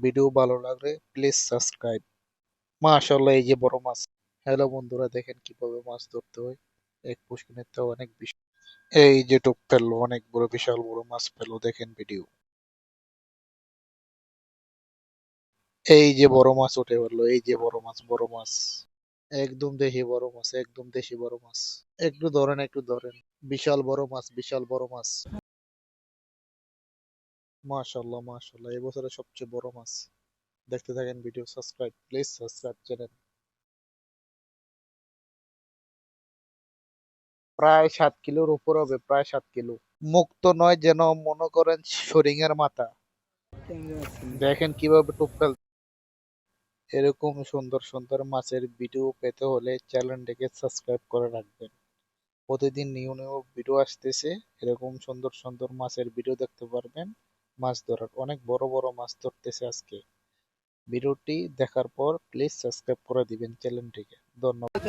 Video ভালো লাগলে please subscribe. মাশাআল্লাহ, এই যে বড় মাছ। হ্যালো বন্ধুরা, দেখেন কিভাবে মাছ ধরতে হয়। এক পুষ্কিনের তো অনেক বেশি। এই যে টোপ ফেললো, অনেক বড়, বিশাল বড় মাছ ফেললো, দেখেন ভিডিও। এই যে বড় মাছ উঠে পড়লো, এই যে বড় মাছ, বড় মাছ। একদম দেশি বড় মাছ, একদম দেশি বড় মাছ। একটু ধরেন, একটু ধরেন। বিশাল বড় মাছ, বিশাল বড় মাছ। মাশাআল্লাহ, মাশাআল্লাহ, এই বছরের সবচেয়ে বড় মাছ। দেখতে থাকেন video, subscribe please, subscribe channel. প্রায় 7 কিলোর উপর হবে, প্রায় 7 কিলো। মুক্ত নয়, যেন মনে করেন শরিঙের মাথা। দেখেন কিভাবে টোপ ফেল। এরকম সুন্দর সুন্দর মাছের ভিডিও পেতে হলে চ্যানেলটিকে সাবস্ক্রাইব করে রাখবেন। প্রতিদিন নিউ নিউ ভিডিও আসতেছে। এরকম সুন্দর সুন্দর মাছের ভিডিও দেখতে পারবেন। মাছ ধরার অনেক বড় বড় মাছ ধরতেছে আজকে। ভিডিওটি দেখার পর প্লিজ সাবস্ক্রাইব করে দিবেন চ্যানেলটিকে। ধন্যবাদ।